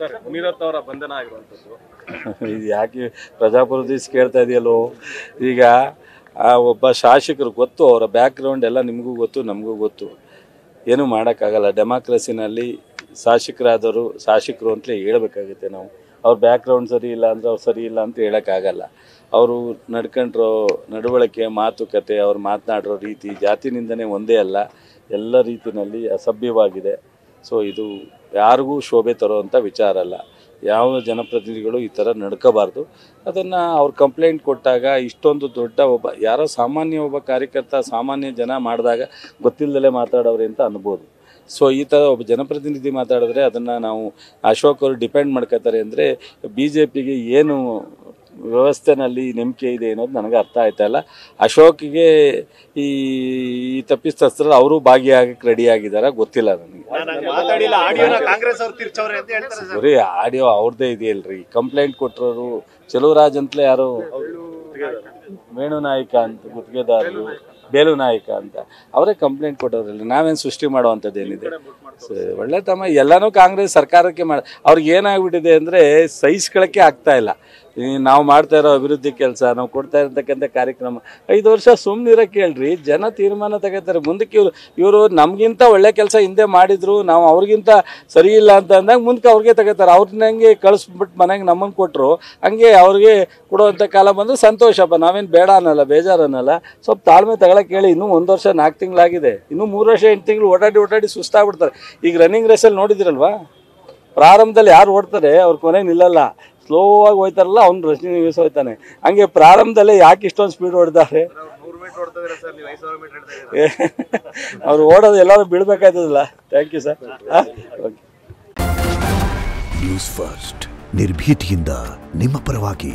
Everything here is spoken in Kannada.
ಸರ್ ಮುನಿರತ್ನ ಅವರ ಬಂಧನ ಆಗಿರುವಂಥದ್ದು ಇದು ಯಾಕೆ ಪ್ರಜಾಪ್ರತಿನಿಧಿ ಕೇಳ್ತಾ ಇದೆಯಲ್ಲೋ. ಈಗ ಆ ಒಬ್ಬ ಶಾಸಕರು ಗೊತ್ತು, ಅವರ ಬ್ಯಾಕ್ಗ್ರೌಂಡ್ ಎಲ್ಲ ನಿಮಗೂ ಗೊತ್ತು, ನಮಗೂ ಗೊತ್ತು. ಏನೂ ಮಾಡೋಕ್ಕಾಗಲ್ಲ. ಡೆಮಾಕ್ರಸಿನಲ್ಲಿ ಶಾಸಕರು ಅಂತಲೇ ಹೇಳಬೇಕಾಗುತ್ತೆ ನಾವು. ಅವ್ರ ಬ್ಯಾಕ್ಗ್ರೌಂಡ್ ಸರಿ ಇಲ್ಲ ಅಂದರೆ ಅವ್ರು ಸರಿ ಇಲ್ಲ ಅಂತ ಹೇಳೋಕ್ಕಾಗಲ್ಲ. ಅವರು ನಡ್ಕೊಂಡ್ರೋ ನಡವಳಿಕೆ, ಮಾತುಕತೆ, ಅವ್ರು ಮಾತನಾಡಿರೋ ರೀತಿ ಜಾತಿ ನಿಂದನೆ ಒಂದೇ ಅಲ್ಲ, ಎಲ್ಲ ರೀತಿಯಲ್ಲಿ ಅಸಭ್ಯವಾಗಿದೆ. ಸೊ ಇದು ಯಾರಿಗೂ ಶೋಭೆ ತರುವಂಥ ವಿಚಾರ ಅಲ್ಲ. ಯಾವ ಜನಪ್ರತಿನಿಧಿಗಳು ಈ ಥರ ನಡ್ಕೋಬಾರ್ದು. ಅದನ್ನು ಅವ್ರು ಕಂಪ್ಲೇಂಟ್ ಕೊಟ್ಟಾಗ ಇಷ್ಟೊಂದು ದೊಡ್ಡ ಯಾರೋ ಸಾಮಾನ್ಯ ಒಬ್ಬ ಕಾರ್ಯಕರ್ತ, ಸಾಮಾನ್ಯ ಜನ ಮಾಡಿದಾಗ ಗೊತ್ತಿಲ್ಲದಲೇ ಮಾತಾಡೋರೆ ಅಂತ ಅನ್ಬೋದು. ಸೊ ಈ ಥರ ಒಬ್ಬ ಜನಪ್ರತಿನಿಧಿ ಮಾತಾಡಿದ್ರೆ ಅದನ್ನು ನಾವು ಅಶೋಕ್ ಅವರು ಡಿಪೆಂಡ್ ಮಾಡ್ಕೋತಾರೆ ಅಂದರೆ BJPಗೆ ಏನು ವ್ಯವಸ್ಥೆನಲ್ಲಿ ನಂಬಿಕೆ ಇದೆ ಅನ್ನೋದು ನನಗೆ ಅರ್ಥ ಆಯ್ತಾಯಿಲ್ಲ. ಅಶೋಕ್ಗೆ ಈ ತಪ್ಪಿತಸ್ಥರು ಅವರು ಭಾಗಿಯಾಗಕ್ಕೆ ರೆಡಿಯಾಗಿದ್ದಾರೆ, ಗೊತ್ತಿಲ್ಲ ನನಗೆ. ಬರೀ ಆಡಿಯೋ ಅವ್ರದ್ದೇ ಇದೆಯಲ್ರಿ. ಕಂಪ್ಲೇಂಟ್ ಕೊಟ್ಟರು ಚೆಲುವರಾಜ್ ಅಂತಲೇ ಯಾರು ವೇಣು ನಾಯಕ ಅಂತ ಗುತ್ತಿಗೆದಾರರು, ಬೇಲು ನಾಯಕ ಅಂತ ಅವರೇ ಕಂಪ್ಲೇಂಟ್ ಕೊಟ್ಟವ್ರಲ್ಲ. ನಾವೇನು ಸೃಷ್ಟಿ ಮಾಡೋವಂಥದ್ದೇನಿದೆ. ಒಳ್ಳೆ ತಮ್ಮ ಎಲ್ಲನೂ ಕಾಂಗ್ರೆಸ್ ಸರ್ಕಾರಕ್ಕೆ ಅವ್ರಿಗೆ ಏನಾಗ್ಬಿಟ್ಟಿದೆ ಅಂದರೆ ಸಹಿಸ್ಕೊಳ್ಳೋಕ್ಕೆ ಆಗ್ತಾ ಇಲ್ಲ. ನಾವು ಮಾಡ್ತಾ ಇರೋ ಅಭಿವೃದ್ಧಿ ಕೆಲಸ, ನಾವು ಕೊಡ್ತಾ ಇರತಕ್ಕಂಥ ಕಾರ್ಯಕ್ರಮ 5 ವರ್ಷ ಸುಮ್ಮನಿರೋಕ್ಕೆ ಹೇಳ್ರಿ, ಜನ ತೀರ್ಮಾನ ತಗೋತಾರೆ. ಮುಂದಕ್ಕೆ ಇವರು ನಮಗಿಂತ ಒಳ್ಳೆ ಕೆಲಸ ಹಿಂದೆ ಮಾಡಿದ್ರು, ನಾವು ಅವ್ರಿಗಿಂತ ಸರಿ ಇಲ್ಲ ಅಂತ ಅಂದಾಗ ಮುಂದಕ್ಕೆ ಅವ್ರಿಗೆ ತಗೋತಾರೆ. ಅವ್ರನ್ನ ಹಂಗೆ ಕಳಿಸ್ಬಿಟ್ಟು ಮನೆಗೆ ನಮ್ಮನ್ನು ಕೊಟ್ಟರು, ಹಂಗೆ ಅವ್ರಿಗೆ ಕೊಡುವಂಥ ಕಾಲ ಬಂದು ಸಂತೋಷಪ್ಪ, ನಾವೇನು ಬೇಡ ಅನ್ನಲ್ಲ, ಬೇಜಾರು ಅನ್ನಲ್ಲ. ಸ್ವಲ್ಪ ತಾಳ್ಮೆ ತಗೊಳಕ್ಕೆ ಹೇಳಿ. ಇನ್ನೂ 1 ವರ್ಷ 4 ತಿಂಗಳಾಗಿದೆ, ಇನ್ನೂ 3 ವರ್ಷ 8 ತಿಂಗಳು ಓಡಾಡಿ ಸುಸ್ತಾಗ್ಬಿಡ್ತಾರೆ. ಈಗ ರನ್ನಿಂಗ್ ರೇಸಲ್ಲಿ ನೋಡಿದಿರಲ್ವಾ, ಪ್ರಾರಂಭದಲ್ಲಿ ಯಾರು ಓಡ್ತಾರೆ ಅವ್ರ ಕೊನೆಗೆ ನಿಲ್ಲಲ್ಲ, ಸ್ಲೋ ಆಗಿ ಹೋಯ್ತಾರಲ್ಲ, ಅವ್ನು ರನ್ನಿಂಗ್ ರೇಸ್ ಹೋಯ್ತಾನೆ. ಹಂಗೆ ಪ್ರಾರಂಭದಲ್ಲೇ ಯಾಕೆ ಇಷ್ಟೊಂದು ಸ್ಪೀಡ್ ಹೊಡ್ತಾರೆ? ಅವ್ರು ಓಡೋದು ಎಲ್ಲರೂ ಬೀಳ್ಬೇಕಾಯ್ತದಲ್ಲ. Thank you sir. News first ನಿರ್ಭೀತಿಯಿಂದ ನಿಮ್ಮ ಪರವಾಗಿ.